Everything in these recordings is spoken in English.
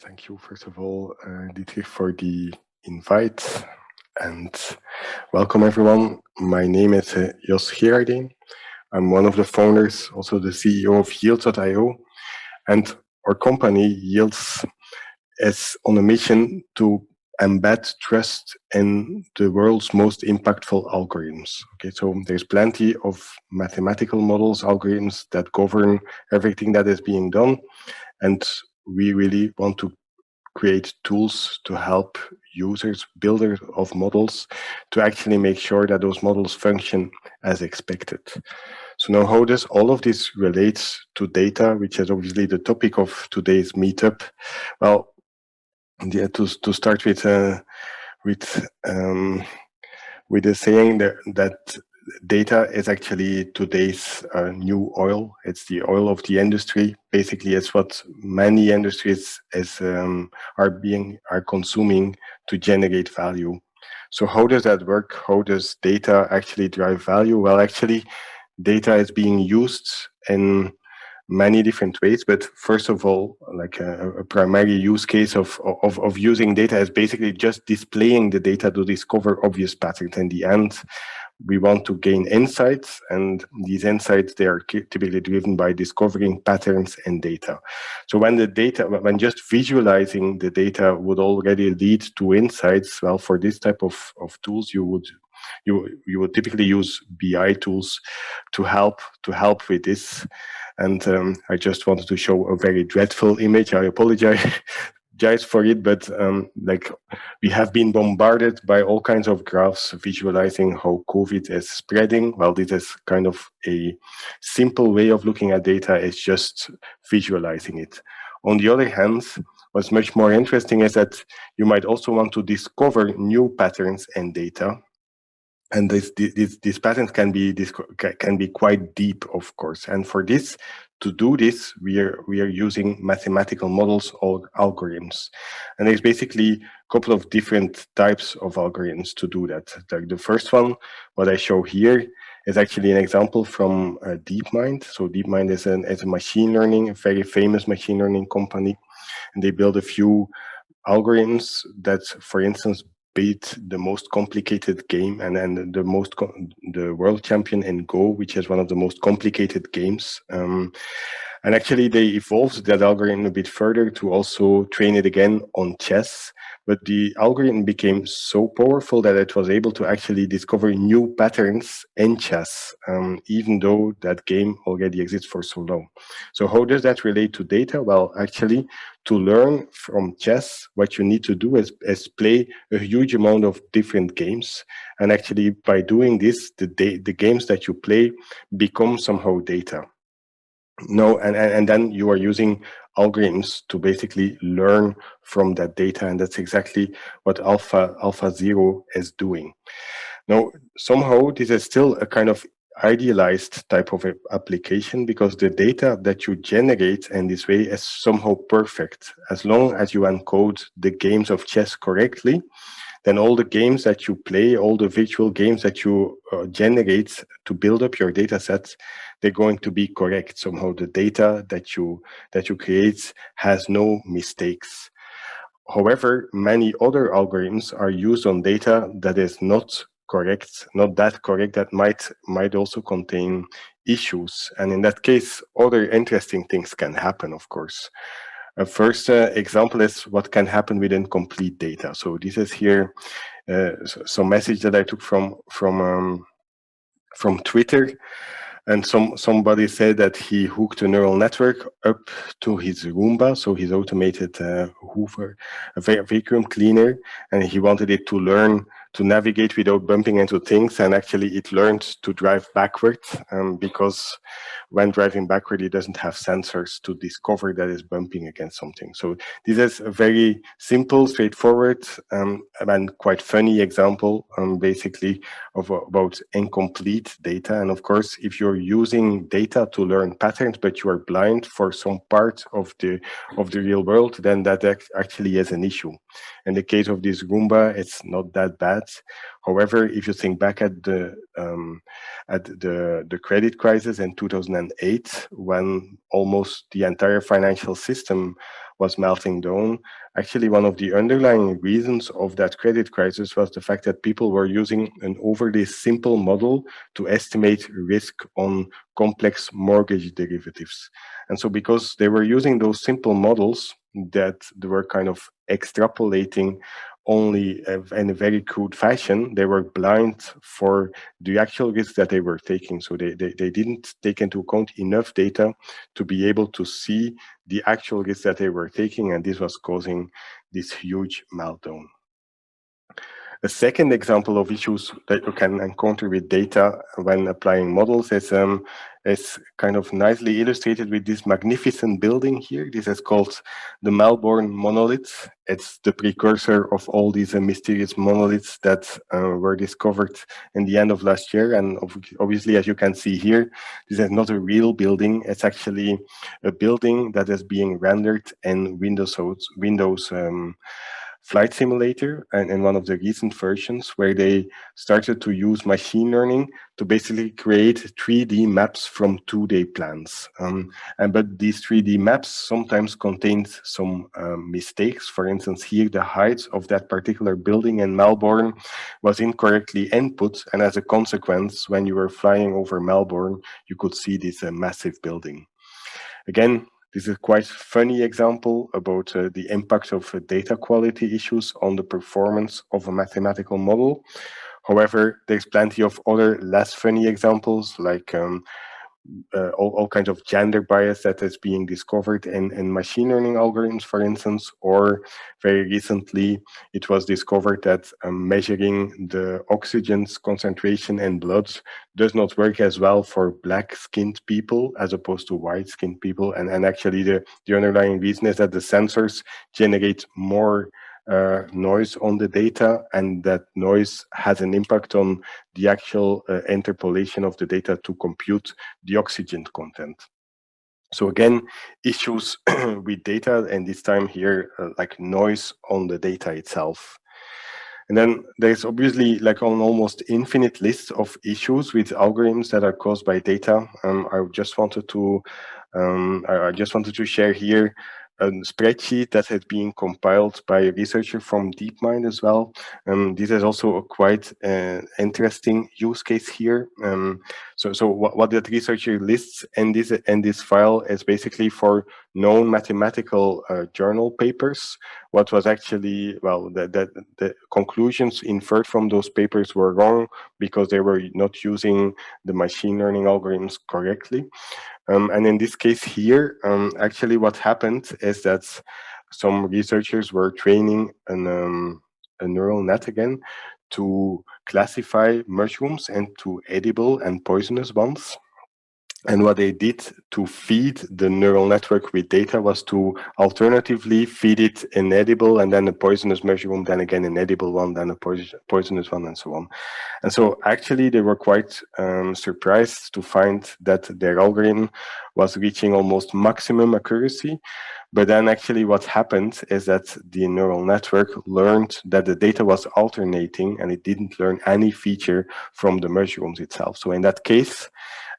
Thank you, first of all, Dietrich, for the invite, and welcome everyone. My name is Jos Gheerardyn. I'm one of the founders, also the CEO of Yields.io, and our company, Yields, is on a mission to embed trust in the world's most impactful algorithms. Okay, so there's plenty of mathematical models, algorithms that govern everything that is being done, and we really want to create tools to help users, builders of models, to actually make sure that those models function as expected. So now how does all of this relate to data, which is obviously the topic of today's meetup? Well, to start with the saying that data is actually today's new oil. It's the oil of the industry. Basically, it's what many industries are consuming to generate value. So how does that work? How does data actually drive value? Well, actually, data is being used in many different ways, but first of all, like a primary use case of using data is basically just displaying the data to discover obvious patterns. In the end, we want to gain insights, and these insights, they are typically driven by discovering patterns in data. So when just visualizing the data would already lead to insights, well, for this type of tools, you would typically use BI tools to help with this. And I just wanted to show a very dreadful image. I apologize for it, but like we have been bombarded by all kinds of graphs visualizing how COVID is spreading. Well, this is kind of a simple way of looking at data, is just visualizing it. On the other hand, what's much more interesting is that you might also want to discover new patterns in data. And these patterns can be quite deep, of course. And for this, to do this, we are using mathematical models or algorithms. And there's basically a couple of different types of algorithms to do that. Like the first one, what I show here, is actually an example from Deepmind. So Deepmind is a machine learning, a very famous machine learning company, and they build a few algorithms that, for instance, beat the most complicated game and the world champion in Go, which is one of the most complicated games. And actually, they evolved that algorithm a bit further to also train it again on chess. But the algorithm became so powerful that it was able to actually discover new patterns in chess, even though that game already exists for so long. So how does that relate to data? Well, actually, to learn from chess, what you need to do is play a huge amount of different games. And actually, by doing this, the games that you play become somehow data. No, and then you are using algorithms to basically learn from that data, and that's exactly what AlphaZero is doing. Now, somehow this is still a kind of idealized type of application, because the data that you generate in this way is somehow perfect. As long as you encode the games of chess correctly, then all the games that you play, all the virtual games that you generate to build up your data sets, they're going to be correct. Somehow the data that you create has no mistakes. However, many other algorithms are used on data that is not correct, not that correct, that might also contain issues. And in that case, other interesting things can happen, of course. A first example is what can happen with incomplete data. So this is here some message that I took from Twitter, and somebody said that he hooked a neural network up to his Roomba, so his automated Hoover, a vacuum cleaner, and he wanted it to learn to navigate without bumping into things, and actually it learned to drive backwards, because when driving backward, it doesn't have sensors to discover that it's bumping against something. So this is a very simple, straightforward, and quite funny example, basically, about incomplete data. And of course, if you're using data to learn patterns, but you are blind for some part of the real world, then that actually is an issue. In the case of this Roomba, it's not that bad. However, if you think back at the credit crisis in 2008, when almost the entire financial system was melting down, actually one of the underlying reasons of that credit crisis was the fact that people were using an overly simple model to estimate risk on complex mortgage derivatives. And so because they were using those simple models that they were kind of extrapolating only in a very crude fashion, they were blind for the actual risk that they were taking. So they didn't take into account enough data to be able to see the actual risk that they were taking, and this was causing this huge meltdown. A second example of issues that you can encounter with data when applying models is kind of nicely illustrated with this magnificent building here. This is called the Melbourne monoliths. It's the precursor of all these mysterious monoliths that were discovered in the end of last year. And obviously, as you can see here, this is not a real building. It's actually a building that is being rendered in Windows Flight Simulator, and in one of the recent versions where they started to use machine learning to basically create 3D maps from 2D plans. But these 3D maps sometimes contained some mistakes. For instance, here the height of that particular building in Melbourne was incorrectly input, and as a consequence, when you were flying over Melbourne, you could see this massive building. Again, this is quite funny example about the impact of data quality issues on the performance of a mathematical model. However, there's plenty of other less funny examples, like all kinds of gender bias that is being discovered in machine learning algorithms, for instance, or very recently it was discovered that measuring the oxygen's concentration in blood does not work as well for black-skinned people as opposed to white-skinned people. And actually the underlying reason is that the sensors generate more noise on the data, and that noise has an impact on the actual interpolation of the data to compute the oxygen content. So again, issues with data, and this time here, like noise on the data itself. And then there's obviously like an almost infinite list of issues with algorithms that are caused by data. I just wanted to share here a spreadsheet that has been compiled by a researcher from Deepmind as well. This is also a quite interesting use case here. So what that researcher lists in this file is basically for known mathematical journal papers. What was actually, well, the conclusions inferred from those papers were wrong because they were not using the machine learning algorithms correctly. And in this case here, actually what happened is that some researchers were training a neural net again to classify mushrooms into edible and poisonous ones. And what they did to feed the neural network with data was to alternatively feed it an edible and then a poisonous mushroom, then again an edible one, then a poisonous one, and so on. And so actually they were quite surprised to find that their algorithm was reaching almost maximum accuracy. But then actually what happened is that the neural network learned that the data was alternating and it didn't learn any feature from the mushrooms itself. So in that case,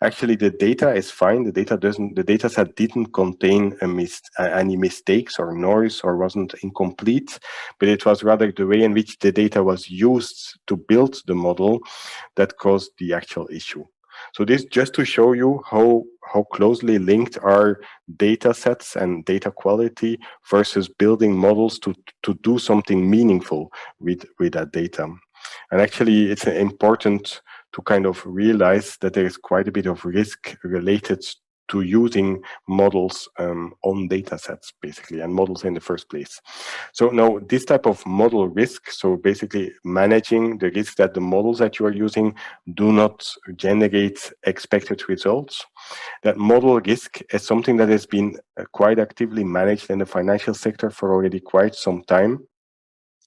actually the data is fine. The data set didn't contain any mistakes or noise or wasn't incomplete, but it was rather the way in which the data was used to build the model that caused the actual issue. So this just to show you how closely linked are data sets and data quality versus building models to do something meaningful with that data. And actually, it's important to kind of realize that there is quite a bit of risk related to using models on data sets, basically, and models in the first place. So now this type of model risk, so basically managing the risk that the models that you are using do not generate expected results. That model risk is something that has been quite actively managed in the financial sector for already quite some time.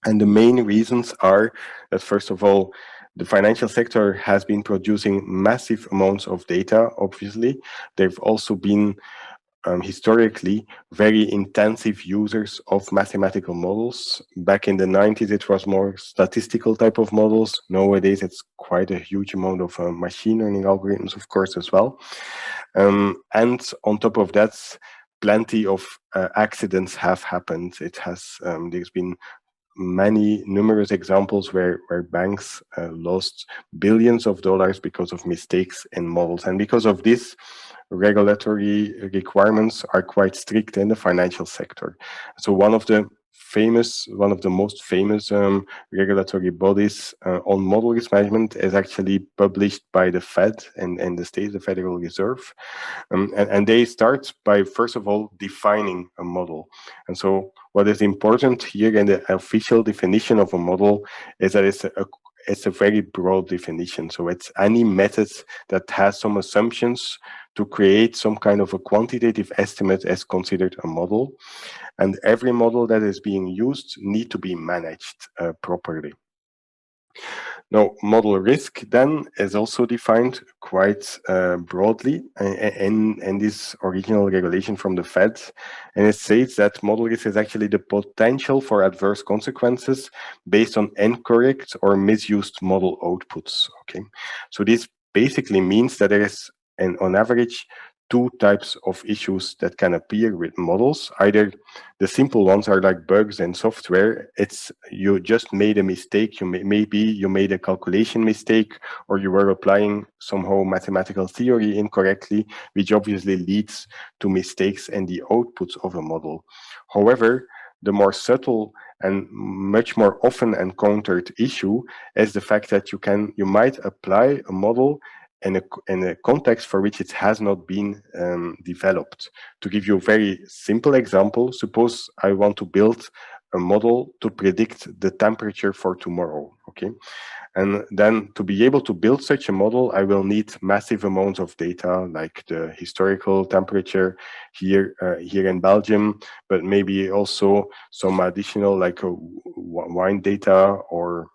And the main reasons are that, first of all, the financial sector has been producing massive amounts of data, obviously. They've also been historically very intensive users of mathematical models. Back in the 90s, it was more statistical type of models. Nowadays, it's quite a huge amount of machine learning algorithms, of course, as well. And on top of that, plenty of accidents have happened. It has, there's been numerous examples where banks lost billions of dollars because of mistakes in models. And because of this, regulatory requirements are quite strict in the financial sector. So one of the most famous regulatory bodies on model risk management is actually published by the Fed and the States, the Federal Reserve. And they start by, first of all, defining a model. And so what is important here in the official definition of a model is that it's a very broad definition. So it's any method that has some assumptions to create some kind of a quantitative estimate as considered a model. And every model that is being used need to be managed properly. Now, model risk then is also defined quite broadly in this original regulation from the Fed. And it says that model risk is actually the potential for adverse consequences based on incorrect or misused model outputs. Okay, so this basically means that there is, on average, two types of issues that can appear with models. Either the simple ones are like bugs in software. It's you just made a mistake. Maybe you made a calculation mistake, or you were applying somehow mathematical theory incorrectly, which obviously leads to mistakes in the outputs of a model. However, the more subtle and much more often encountered issue is the fact that you might apply a model in a context for which it has not been developed. To give you a very simple example, suppose I want to build a model to predict the temperature for tomorrow, okay? And then to be able to build such a model, I will need massive amounts of data, like the historical temperature here in Belgium, but maybe also some additional like wine data or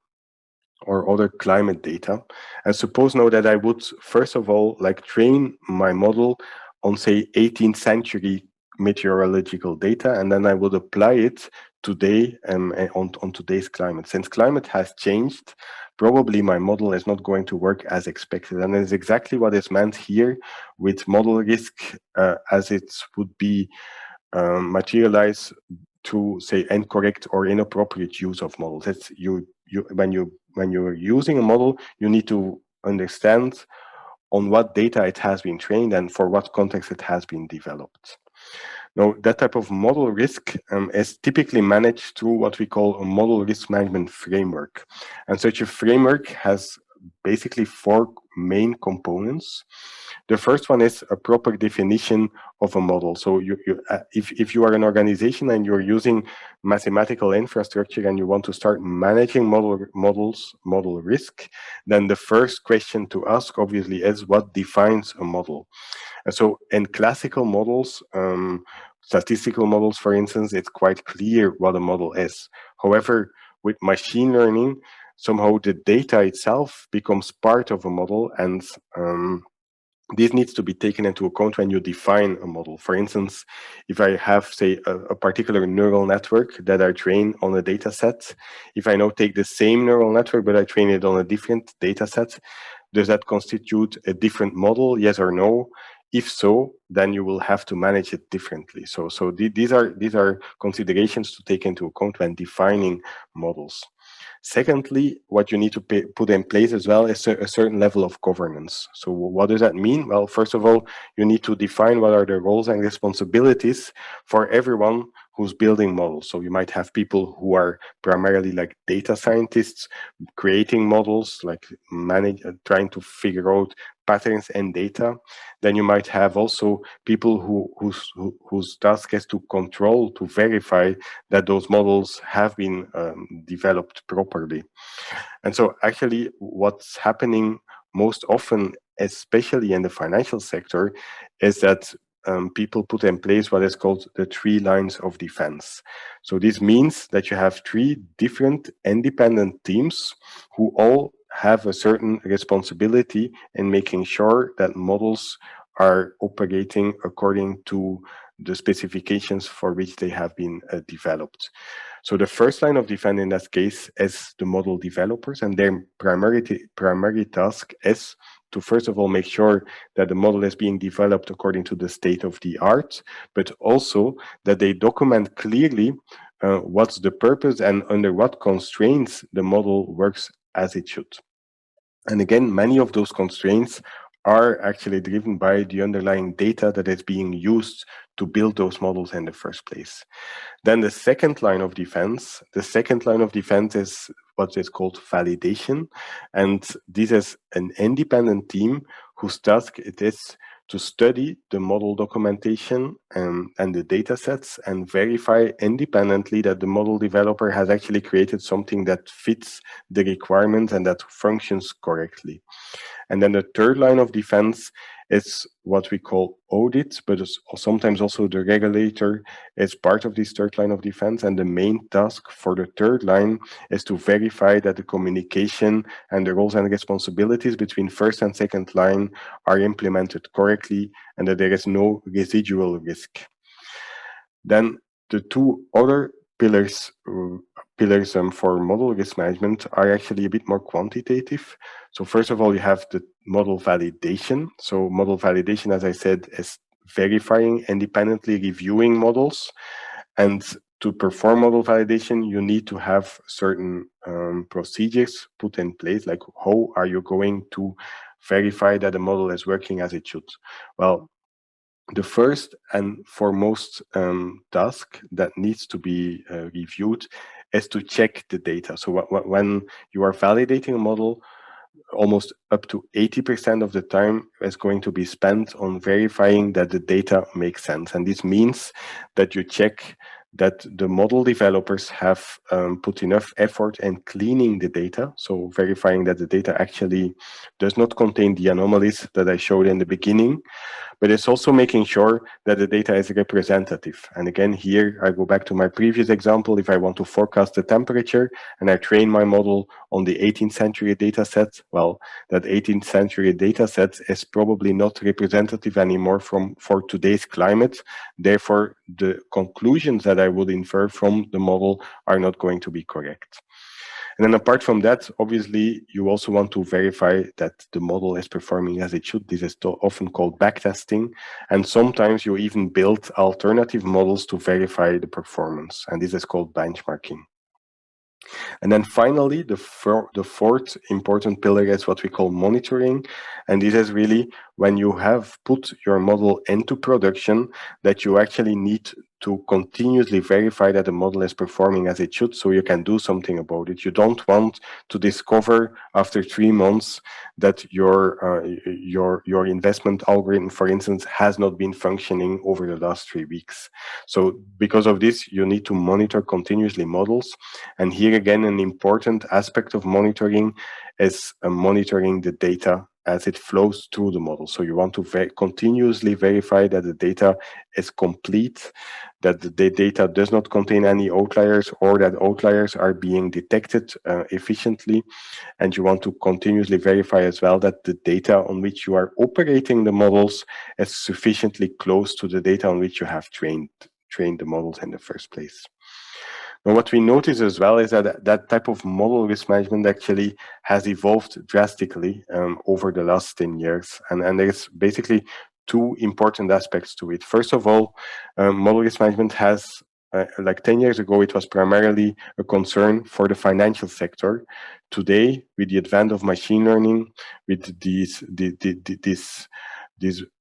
other climate data. And suppose now that I would, first of all, like train my model on, say, 18th century meteorological data, and then I would apply it today on today's climate. Since climate has changed, probably my model is not going to work as expected. And it's exactly what is meant here with model risk, as it would be materialized to, say, incorrect or inappropriate use of models. It's when you're using a model, you need to understand on what data it has been trained and for what context it has been developed. Now, that type of model risk is typically managed through what we call a model risk management framework. And such a framework has basically four main components. The first one is a proper definition of a model. So if you are an organization and you're using mathematical infrastructure and you want to start managing model risk, then the first question to ask obviously is what defines a model. And so in classical models, statistical models, for instance, it's quite clear what a model is. However, with machine learning, somehow the data itself becomes part of a model, and this needs to be taken into account when you define a model. For instance, if I have, say, a particular neural network that I train on a data set, if I now take the same neural network, but I train it on a different data set, does that constitute a different model, yes or no? If so, then you will have to manage it differently. So these are considerations to take into account when defining models. Secondly, what you need to put in place as well is a certain level of governance. So what does that mean? Well, first of all, you need to define what are the roles and responsibilities for everyone who's building models. So you might have people who are primarily like data scientists, creating models, like trying to figure out patterns in data. Then you might have also people whose task is to control, to verify that those models have been developed properly. And so actually what's happening most often, especially in the financial sector, is that people put in place what is called the 3 lines of defense. So this means that you have 3 different independent teams who all have a certain responsibility in making sure that models are operating according to the specifications for which they have been developed. So the first line of defense in that case is the model developers, and their primary task is to first of all make sure that the model is being developed according to the state of the art, but also that they document clearly what's the purpose and under what constraints the model works as it should. And again, many of those constraints are actually driven by the underlying data that is being used to build those models in the first place. Then the second line of defense is what is called validation. And this is an independent team whose task it is to study the model documentation and the data sets and verify independently that the model developer has actually created something that fits the requirements and that functions correctly. And then the third line of defense is what we call audit, but sometimes also the regulator is part of this third line of defense. And the main task for the third line is to verify that the communication and the roles and responsibilities between first and second line are implemented correctly and that there is no residual risk. Then the two other pillars for model risk management are actually a bit more quantitative. So first of all, you have the model validation. So model validation, as I said, is verifying, independently reviewing models. And to perform model validation, you need to have certain procedures put in place, like how are you going to verify that the model is working as it should? Well, the first and foremost task that needs to be reviewed is to check the data. So when you are validating a model, almost up to 80% of the time is going to be spent on verifying that the data makes sense. And this means that you check that the model developers have put enough effort in cleaning the data, so verifying that the data actually does not contain the anomalies that I showed in the beginning, but it's also making sure that the data is representative. And again, here I go back to my previous example. If I want to forecast the temperature and I train my model on the 18th century data set, well, that 18th century data set is probably not representative anymore for today's climate. Therefore, the conclusions that I would infer from the model are not going to be correct. And then apart from that, obviously, you also want to verify that the model is performing as it should. This is often called backtesting. And sometimes you even build alternative models to verify the performance. And this is called benchmarking. And then finally, the fourth important pillar is what we call monitoring. And this is really when you have put your model into production, that you actually need to continuously verify that the model is performing as it should, so you can do something about it. You don't want to discover after 3 months that your investment algorithm, for instance, has not been functioning over the last 3 weeks. So because of this, you need to monitor continuously models. And here again, an important aspect of monitoring is monitoring the data as it flows through the model. So you want to continuously verify that the data is complete, that the data does not contain any outliers, or that outliers are being detected efficiently. And you want to continuously verify as well that the data on which you are operating the models is sufficiently close to the data on which you have trained the models in the first place. Now, what we notice as well is that that type of model risk management actually has evolved drastically over the last 10 years. And there's basically two important aspects to it. First of all, model risk management has, like 10 years ago, it was primarily a concern for the financial sector. Today, with the advent of machine learning, with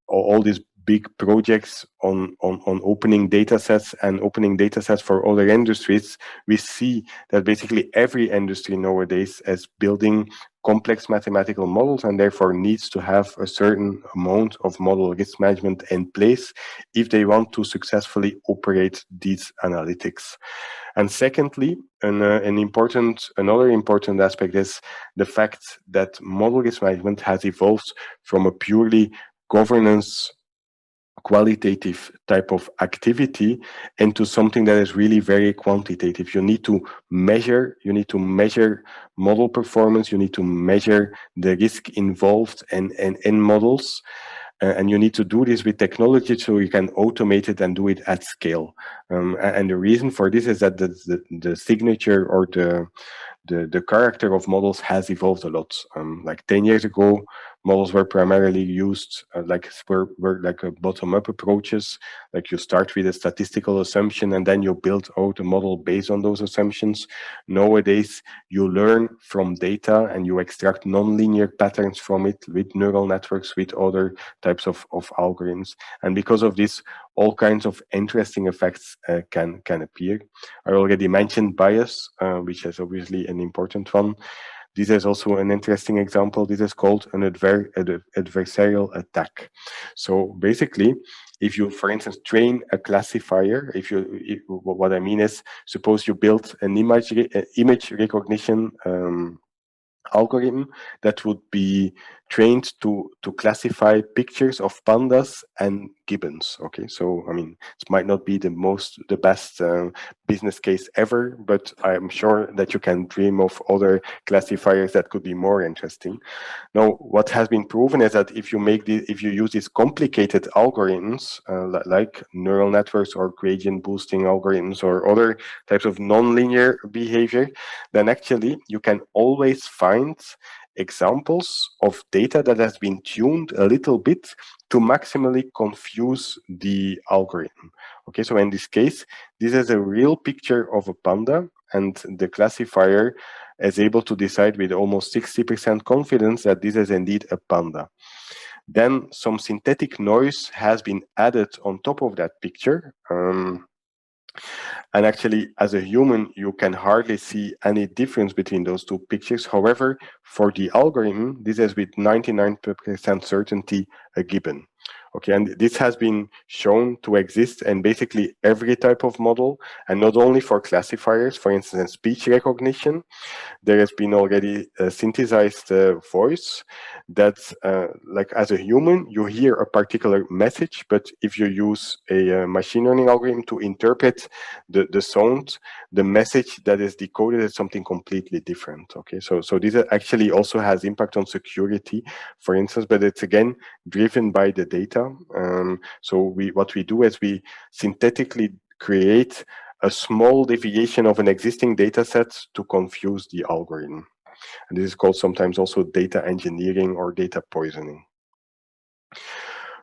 all these big projects on opening data sets and opening data sets for other industries, we see that basically every industry nowadays is building complex mathematical models and therefore needs to have a certain amount of model risk management in place if they want to successfully operate these analytics. And secondly, another important aspect is the fact that model risk management has evolved from a purely governance qualitative type of activity into something that is really very quantitative. You need to measure model performance, you need to measure the risk involved in models. and you need to do this with technology so you can automate it and do it at scale. And the reason for this is that the signature or the character of models has evolved a lot. Like 10 years ago, models were primarily used were like a bottom-up approaches. Like you start with a statistical assumption and then you build out a model based on those assumptions. Nowadays, you learn from data and you extract nonlinear patterns from it with neural networks, with other types of algorithms. And because of this, all kinds of interesting effects can appear. I already mentioned bias, which is obviously an important one. This is also an interesting example. This is called an adversarial attack. So basically, if you, for instance, train a classifier, what I mean is, suppose you build an image recognition algorithm that would be trained to classify pictures of pandas and gibbons. Okay, so I mean, it might not be the best business case ever, but I'm sure that you can dream of other classifiers that could be more interesting. Now, what has been proven is that if you use these complicated algorithms like neural networks or gradient boosting algorithms or other types of nonlinear behavior, then actually you can always find examples of data that has been tuned a little bit to maximally confuse the algorithm. Okay, so in this case, this is a real picture of a panda, and the classifier is able to decide with almost 60% confidence that this is indeed a panda. Then some synthetic noise has been added on top of that picture. And actually, as a human, you can hardly see any difference between those two pictures. However, for the algorithm, this is with 99% certainty a gibbon. Okay, and this has been shown to exist in basically every type of model, and not only for classifiers, for instance, speech recognition. There has been already a synthesized voice that, like as a human, you hear a particular message, but if you use a machine learning algorithm to interpret the sound, the message that is decoded is something completely different. Okay, so this actually also has impact on security, for instance, but it's again driven by the data. So what we do is we synthetically create a small deviation of an existing data set to confuse the algorithm. And this is called sometimes also data engineering or data poisoning.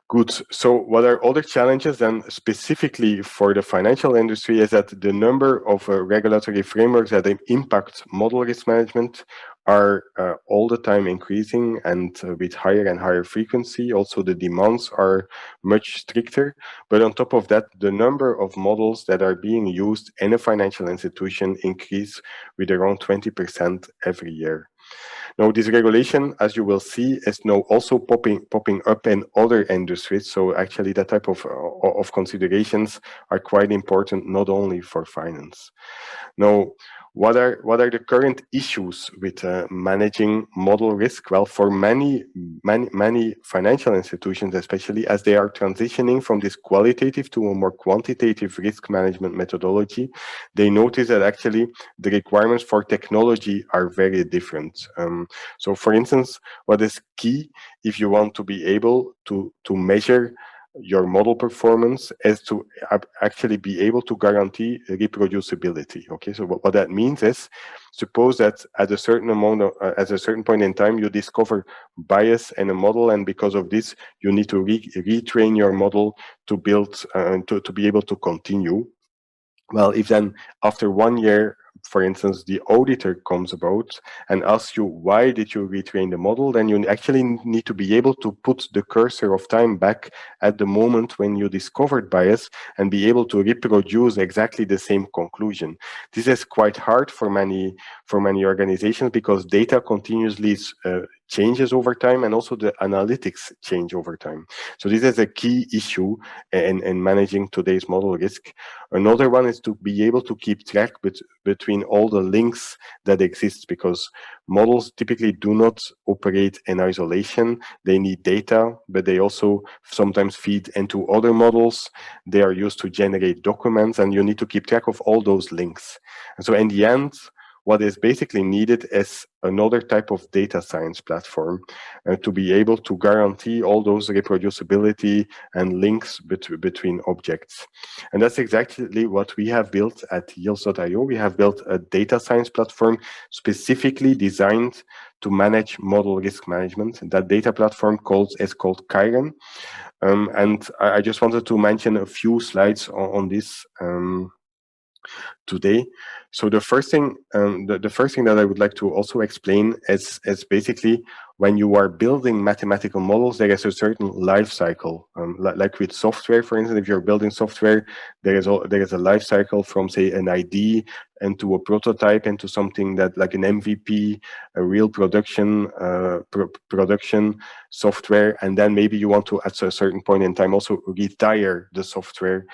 Good. So what are other challenges then specifically for the financial industry is that the number of regulatory frameworks that impact model risk management are all the time increasing and with higher and higher frequency. Also, the demands are much stricter. But on top of that, the number of models that are being used in a financial institution increase with around 20% every year. Now, this regulation, as you will see, is now also popping up in other industries. So actually, that type of considerations are quite important, not only for finance. Now, what are the current issues with managing model risk? Well, for many financial institutions, especially as they are transitioning from this qualitative to a more quantitative risk management methodology, they notice that actually the requirements for technology are very different. So, for instance, what is key if you want to be able to measure your model performance is to actually be able to guarantee reproducibility. Okay, so what that means is, suppose that at a certain point in time, you discover bias in a model, and because of this, you need to retrain your model to build to be able to continue. Well, if then after 1 year, for instance, the auditor comes about and asks you, why did you retrain the model? Then you actually need to be able to put the cursor of time back at the moment when you discovered bias and be able to reproduce exactly the same conclusion. This is quite hard for many organizations because data continuously changes over time, and also the analytics change over time. So this is a key issue in managing today's model risk. Another one is to be able to keep track between all the links that exist, because models typically do not operate in isolation. They need data, but they also sometimes feed into other models. They are used to generate documents, and you need to keep track of all those links. And so in the end, what is basically needed is another type of data science platform to be able to guarantee all those reproducibility and links between objects. And that's exactly what we have built at Yields.io. We have built a data science platform specifically designed to manage model risk management. That data platform is called Chiron. And I just wanted to mention a few slides on this today. So the first thing, the first thing that I would like to also explain is basically when you are building mathematical models, there is a certain life cycle. Like with software, for instance, if you're building software, there is a life cycle from, say, an idea into a prototype, into something that like an MVP, a real production production software, and then maybe you want to at a certain point in time also retire the software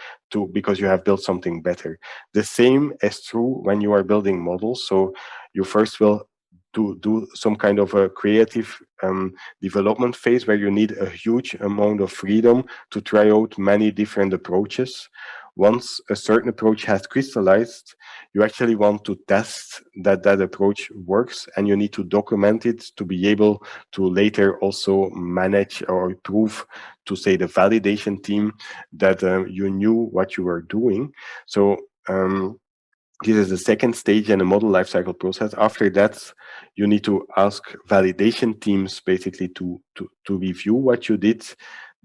because you have built something better. The same is true when you are building models. So you first will do some kind of a creative development phase where you need a huge amount of freedom to try out many different approaches. Once a certain approach has crystallized, you actually want to test that approach works, and you need to document it to be able to later also manage or prove to, say, the validation team that you knew what you were doing. So this is the second stage in the model lifecycle process. After that, you need to ask validation teams basically to review what you did.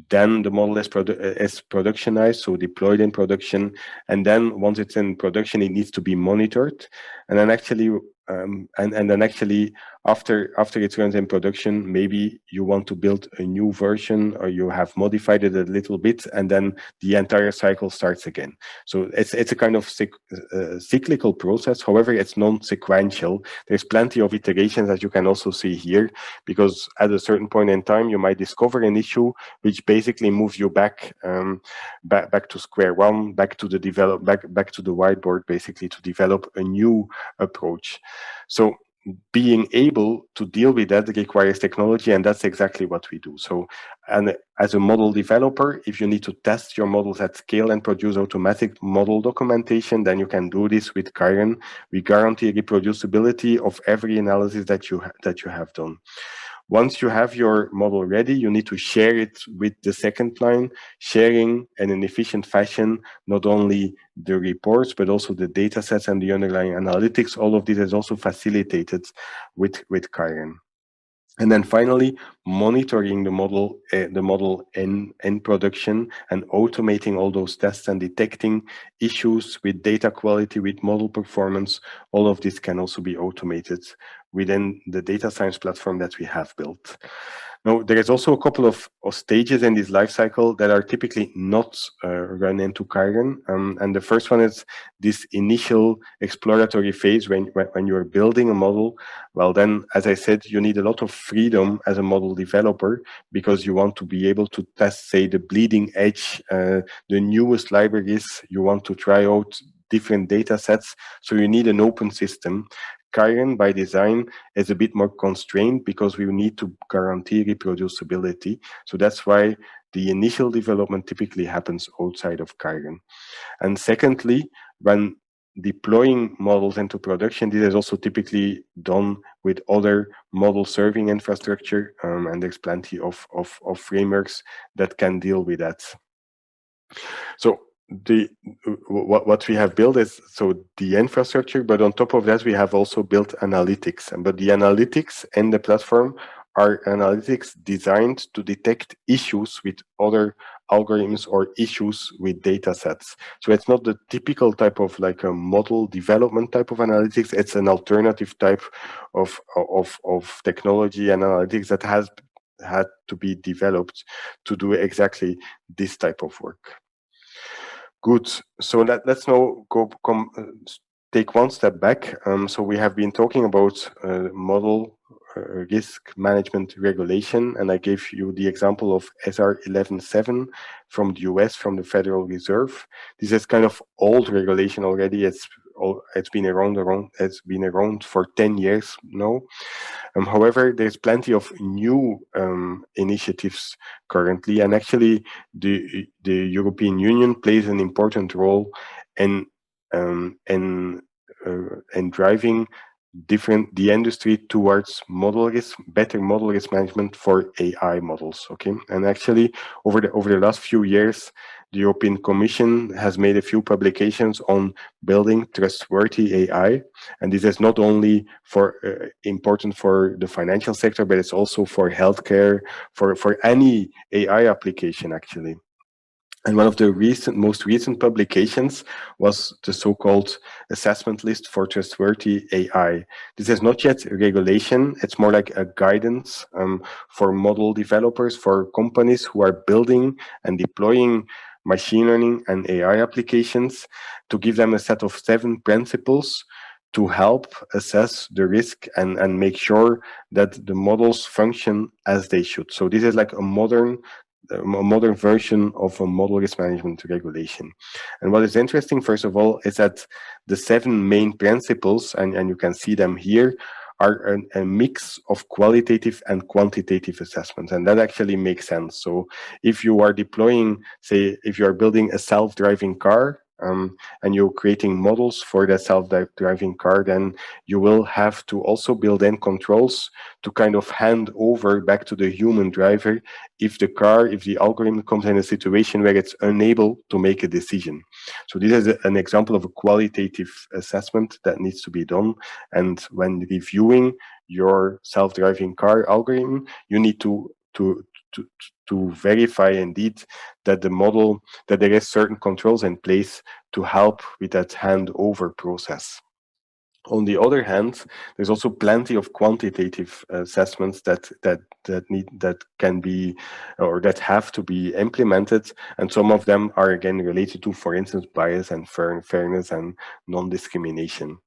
Then the model is productionized, so deployed in production. And then once it's in production, it needs to be monitored. And then actually, and then actually after it runs in production, maybe you want to build a new version or you have modified it a little bit, and then the entire cycle starts again. So it's a kind of cyclical process. However, it's non-sequential. There's plenty of iterations, as you can also see here, because at a certain point in time, you might discover an issue which basically moves you back to square one, back to the back to the whiteboard, basically to develop a new approach. So being able to deal with that requires technology, and that's exactly what we do. So, and as a model developer, if you need to test your models at scale and produce automatic model documentation, then you can do this with Chiron. We guarantee reproducibility of every analysis that you have done. Once you have your model ready, you need to share it with the second line, sharing in an efficient fashion, not only the reports, but also the data sets and the underlying analytics. All of this is also facilitated with Chiron. And then finally, monitoring the model in production and automating all those tests and detecting issues with data quality, with model performance. All of this can also be automated within the data science platform that we have built. Now, there is also a couple of stages in this life cycle that are typically not run into Chiron. And the first one is this initial exploratory phase when you're building a model. Well, then, as I said, you need a lot of freedom as a model developer because you want to be able to test, say, the bleeding edge, the newest libraries. You want to try out different data sets. So you need an open system. Chiron, by design, is a bit more constrained because we need to guarantee reproducibility. So that's why the initial development typically happens outside of Chiron. And secondly, when deploying models into production, this is also typically done with other model serving infrastructure, and there's plenty of frameworks that can deal with that. So what we have built is the infrastructure, but on top of that we have also built analytics. But the analytics in the platform are analytics designed to detect issues with other algorithms or issues with data sets. So it's not the typical type of like a model development type of analytics. It's an alternative type of technology and analytics that has had to be developed to do exactly this type of work. Good. So let's now take one step back. So we have been talking about model risk management regulation, and I gave you the example of SR 11.7 from the US, from the Federal Reserve. This is kind of old regulation already. It's been around for 10 years now. However, there's plenty of new initiatives currently, and actually the European Union plays an important role in driving the industry towards better model risk management for AI models. Okay, and actually over the last few years, the European Commission has made a few publications on building trustworthy AI, and this is not only for important for the financial sector, but it's also for healthcare, for any AI application actually. And one of the most recent publications was the so-called assessment list for trustworthy AI. This is not yet a regulation. It's more like a guidance for model developers, for companies who are building and deploying machine learning and AI applications, to give them a set of 7 principles to help assess the risk and make sure that the models function as they should. So this is like a modern version of a model risk management regulation. And what is interesting, first of all, is that the 7 main principles, and you can see them here, are a mix of qualitative and quantitative assessments, and that actually makes sense. So if you are deploying, say, if you are building a self-driving car, and you're creating models for that self-driving car, then you will have to also build in controls to kind of hand over back to the human driver if the algorithm comes in a situation where it's unable to make a decision. So this is an example of a qualitative assessment that needs to be done. And when reviewing your self-driving car algorithm, you need to verify indeed that that there is certain controls in place to help with that handover process. On the other hand, there's also plenty of quantitative assessments that can be, or that have to be implemented, and some of them are again related to, for instance, bias and fairness and non-discrimination.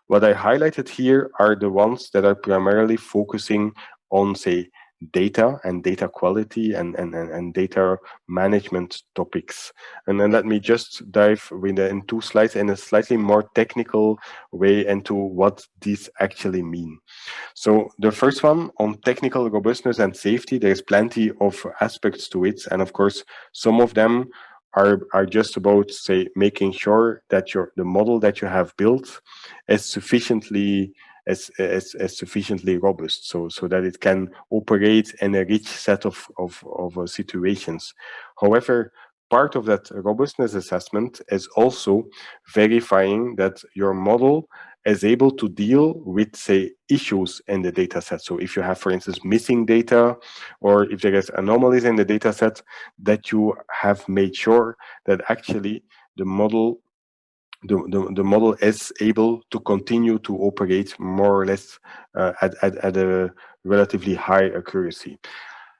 What I highlighted here are the ones that are primarily focusing on, say, data and data quality and data management topics. And then let me just dive in 2 slides in a slightly more technical way into what these actually mean. So the first one, on technical robustness and safety, there's plenty of aspects to it. And of course, some of them are just about, say, making sure that the model that you have built is sufficiently robust, so that it can operate in a rich set of situations. However, part of that robustness assessment is also verifying that your model is able to deal with, say, issues in the data set. So if you have, for instance, missing data, or if there is anomalies in the data set, that you have made sure that actually the model is able to continue to operate more or less at a relatively high accuracy.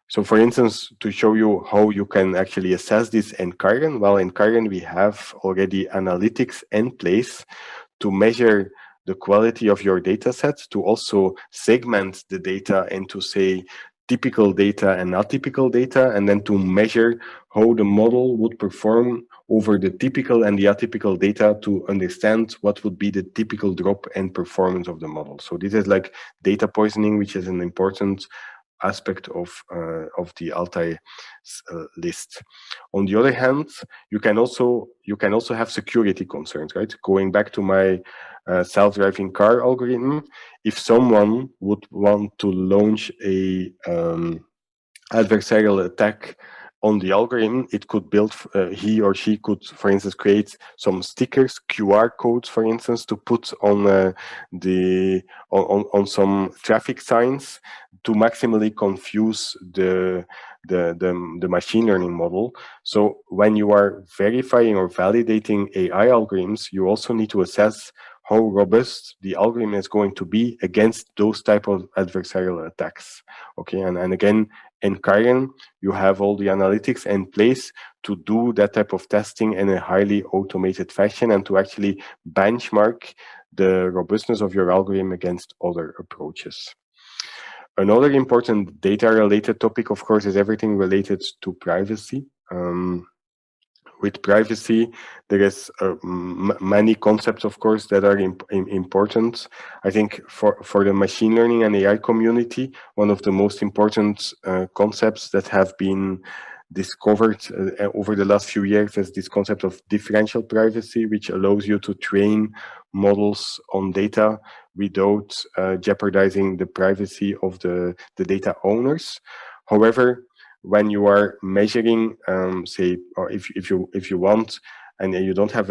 So for instance, to show you how you can actually assess this in Kyron, well, in Kyron we have already analytics in place to measure the quality of your data set, to also segment the data into, say, typical data and atypical data, and then to measure how the model would perform over the typical and the atypical data to understand what would be the typical drop in performance of the model. So this is like data poisoning, which is an important aspect of the Altai list. On the other hand, you can also have security concerns, right? Going back to my self-driving car algorithm, if someone would want to launch a adversarial attack on the algorithm, it could build, he or she could, for instance, create some stickers, QR codes, for instance, to put on on some traffic signs to maximally confuse the machine learning model. So when you are verifying or validating AI algorithms, you also need to assess how robust the algorithm is going to be against those type of adversarial attacks. Okay, and again, in Kyron, you have all the analytics in place to do that type of testing in a highly automated fashion and to actually benchmark the robustness of your algorithm against other approaches. Another important data-related topic, of course, is everything related to privacy. With privacy, there is many concepts, of course, that are important. I think for the machine learning and AI community, one of the most important concepts that have been discovered over the last few years is this concept of differential privacy, which allows you to train models on data without jeopardizing the privacy of the data owners. However, when you are measuring, say, or if you want, and you don't have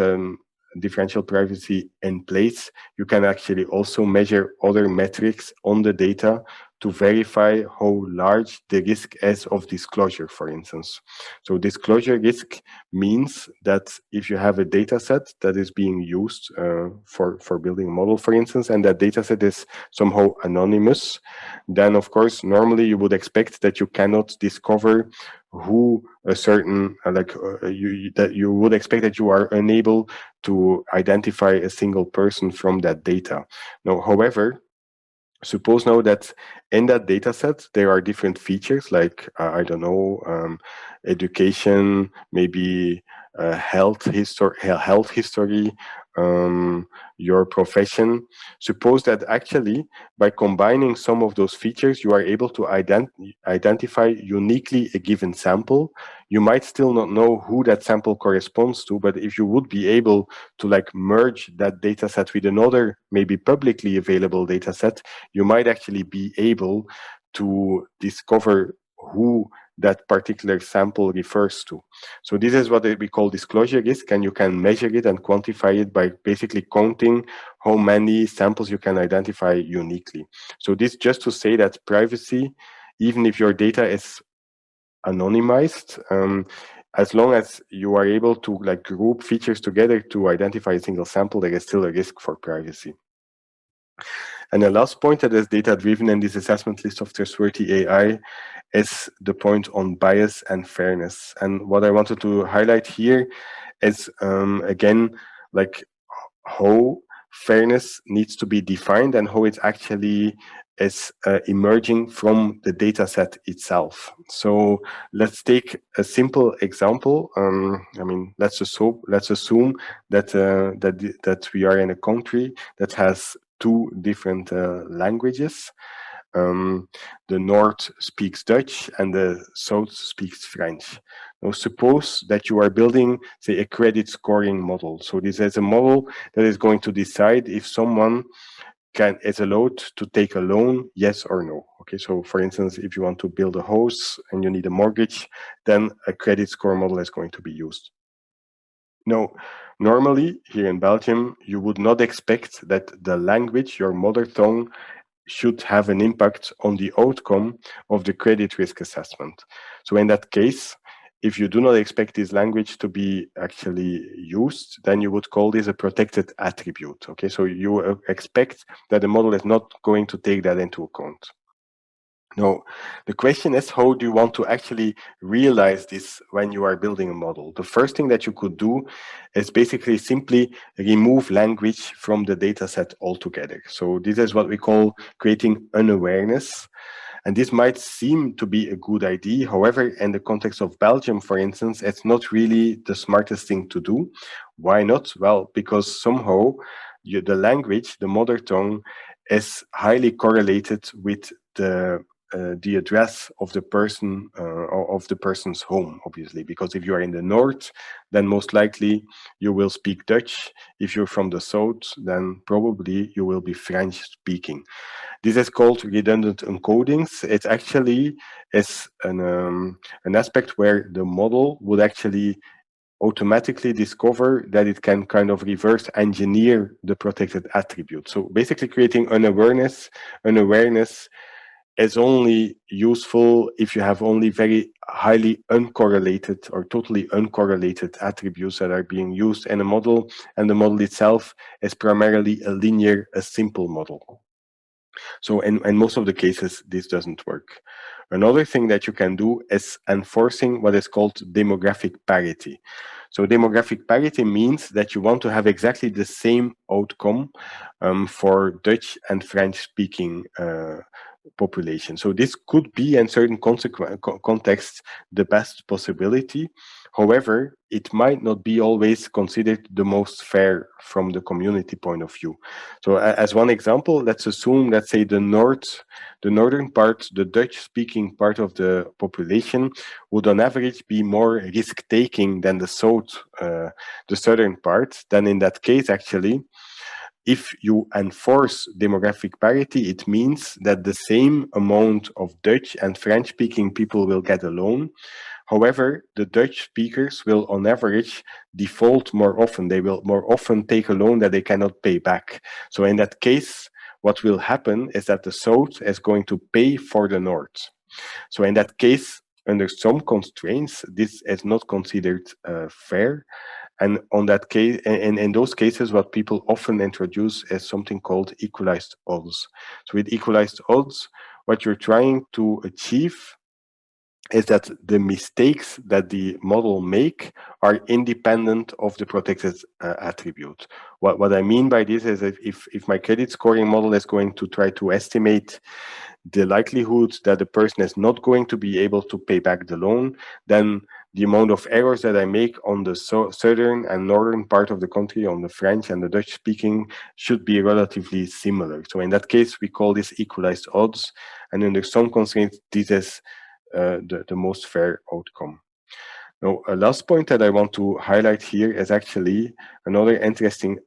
differential privacy in place, you can actually also measure other metrics on the data to verify how large the risk is of disclosure, for instance. So disclosure risk means that if you have a data set that is being used for building a model, for instance, and that data set is somehow anonymous, then of course, normally you would expect that you cannot discover who a certain, that you would expect that you are unable to identify a single person from that data. Now, however, suppose now that in that data set there are different features like I don't know, education, maybe health history, your profession. Suppose that actually by combining some of those features you are able to identify uniquely a given sample. You might still not know who that sample corresponds to, but if you would be able to like merge that data set with another maybe publicly available data set, you might actually be able to discover who that particular sample refers to. So this is what we call disclosure risk, and you can measure it and quantify it by basically counting how many samples you can identify uniquely. So this just to say that privacy, even if your data is anonymized, as long as you are able to like group features together to identify a single sample, there is still a risk for privacy. And the last point that is data-driven in this assessment list of trustworthy AI is the point on bias and fairness. And what I wanted to highlight here is, again, like how fairness needs to be defined and how it actually is emerging from the data set itself. So let's take a simple example. I mean, let's assume that that we are in a country that has two different languages. The North speaks Dutch and the South speaks French. Now, suppose that you are building, say, a credit scoring model. So this is a model that is going to decide if someone is allowed to take a loan, yes or no. Okay, so for instance, if you want to build a house and you need a mortgage, then a credit score model is going to be used. Now, normally here in Belgium, you would not expect that the language, your mother tongue, should have an impact on the outcome of the credit risk assessment. So in that case, if you do not expect this language to be actually used, then you would call this a protected attribute. Okay, so you expect that the model is not going to take that into account. Now, the question is, how do you want to actually realize this when you are building a model? The first thing that you could do is basically simply remove language from the data set altogether. So this is what we call creating unawareness. And this might seem to be a good idea. However, in the context of Belgium, for instance, it's not really the smartest thing to do. Why not? Well, because somehow the language, the mother tongue, is highly correlated with the address of the person of the person's home, obviously, because if you are in the north, then most likely you will speak Dutch. If you're from the south, then probably you will be French speaking. This is called redundant encodings. It actually is an aspect where the model would actually automatically discover that it can kind of reverse engineer the protected attribute. So basically creating unawareness is only useful if you have only very highly uncorrelated or totally uncorrelated attributes that are being used in a model, and the model itself is primarily a simple model. So in most of the cases, this doesn't work. Another thing that you can do is enforcing what is called demographic parity. So demographic parity means that you want to have exactly the same outcome for Dutch and French-speaking population. So this could be in certain contexts the best possibility. However, it might not be always considered the most fair from the community point of view. So as one example, let's assume, let's say the northern part, the Dutch-speaking part of the population would on average be more risk-taking than the southern part. Then in that case, actually, if you enforce demographic parity, it means that the same amount of Dutch and French-speaking people will get a loan. However, the Dutch speakers will on average default more often. They will more often take a loan that they cannot pay back. So in that case, what will happen is that the South is going to pay for the North. So in that case, under some constraints, this is not considered fair. And on that case, in those cases, what people often introduce is something called equalized odds. So with equalized odds, what you're trying to achieve is that the mistakes that the model make are independent of the protected attribute. What I mean by this is that if my credit scoring model is going to try to estimate the likelihood that the person is not going to be able to pay back the loan, then the amount of errors that I make on the southern and northern part of the country, on the French and the Dutch speaking, should be relatively similar. So in that case, we call this equalized odds. And under some constraints, this is the most fair outcome. Now, a last point that I want to highlight here is actually another interesting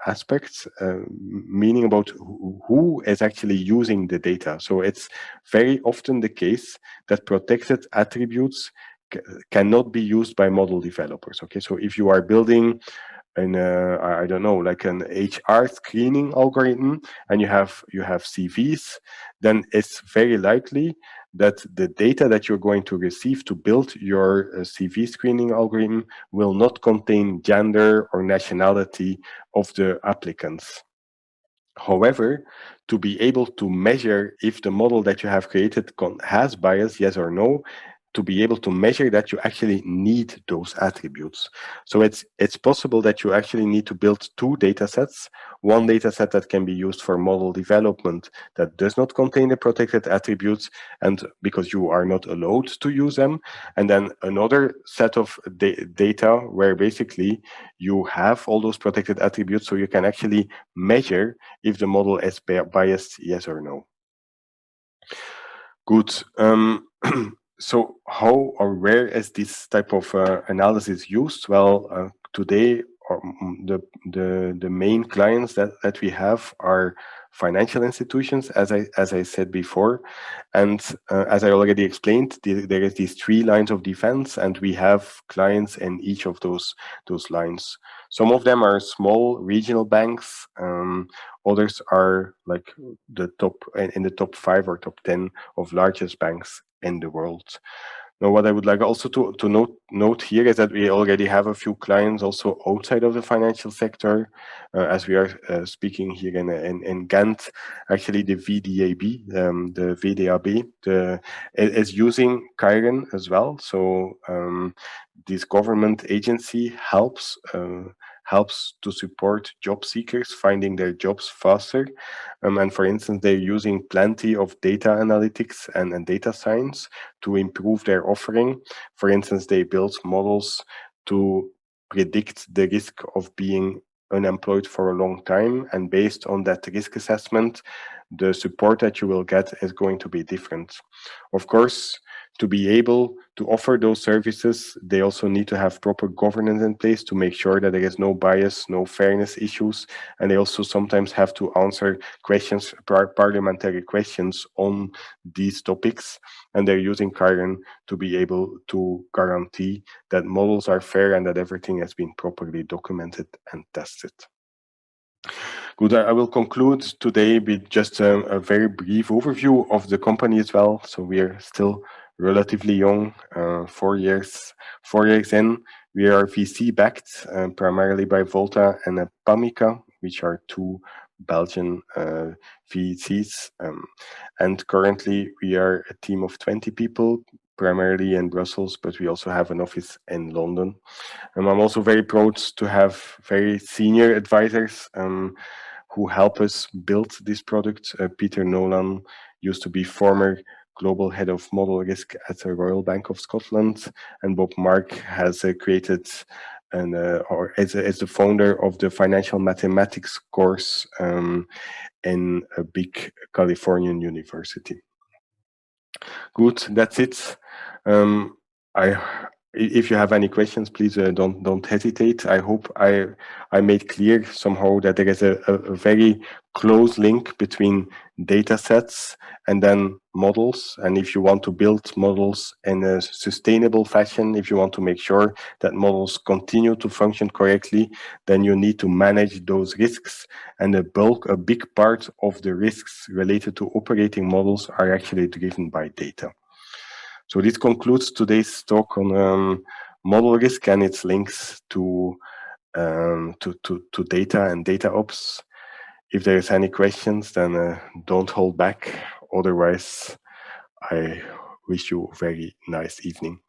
aspect, meaning about who is actually using the data. So it's very often the case that protected attributes cannot be used by model developers. Okay, so if you are building I don't know, like an HR screening algorithm, and you have CVs, then it's very likely that the data that you're going to receive to build your CV screening algorithm will not contain gender or nationality of the applicants. However, to be able to measure if the model that you have created has bias, yes or no, to be able to measure that, you actually need those attributes. So it's possible that you actually need to build two data sets. One data set that can be used for model development that does not contain the protected attributes, and because you are not allowed to use them. And then another set of data where basically you have all those protected attributes, so you can actually measure if the model is biased, yes or no. Good. So how or where is this type of analysis used? Well, today the main clients that we have are financial institutions, as I said before, and as I already explained, there is these three lines of defense, and we have clients in each of those lines. Some of them are small regional banks. Others are like the top in the top 5 or top 10 of largest banks in the world. Now, what I would like also to note here is that we already have a few clients also outside of the financial sector, as we are speaking here in Ghent. Actually, the VDAB, the VDAB, is using Chiron as well. So this government agency helps to support job seekers finding their jobs faster. And for instance, they're using plenty of data analytics and data science to improve their offering. For instance, they build models to predict the risk of being unemployed for a long time. And based on that risk assessment, the support that you will get is going to be different. Of course, to be able to offer those services, they also need to have proper governance in place to make sure that there is no bias, no fairness issues. And they also sometimes have to answer questions, parliamentary questions on these topics. And they're using Chiron to be able to guarantee that models are fair and that everything has been properly documented and tested. Good. I will conclude today with just a very brief overview of the company as well. So we are still relatively young, 4 years in. We are VC backed, primarily by Volta and Pamica, which are two Belgian VCs. And currently we are a team of 20 people, primarily in Brussels, but we also have an office in London. I'm also very proud to have very senior advisors who help us build this product. Peter Nolan used to be former Global Head of Model Risk at the Royal Bank of Scotland, and Bob Mark has created or is the founder of the Financial Mathematics course in a big Californian university. Good, that's it. If you have any questions, please don't hesitate. I hope I made clear somehow that there is a very close link between data sets and then models. And if you want to build models in a sustainable fashion, if you want to make sure that models continue to function correctly, then you need to manage those risks. And a big part of the risks related to operating models are actually driven by data. So this concludes today's talk on model risk and its links to data and DataOps. If there's any questions, then don't hold back. Otherwise, I wish you a very nice evening.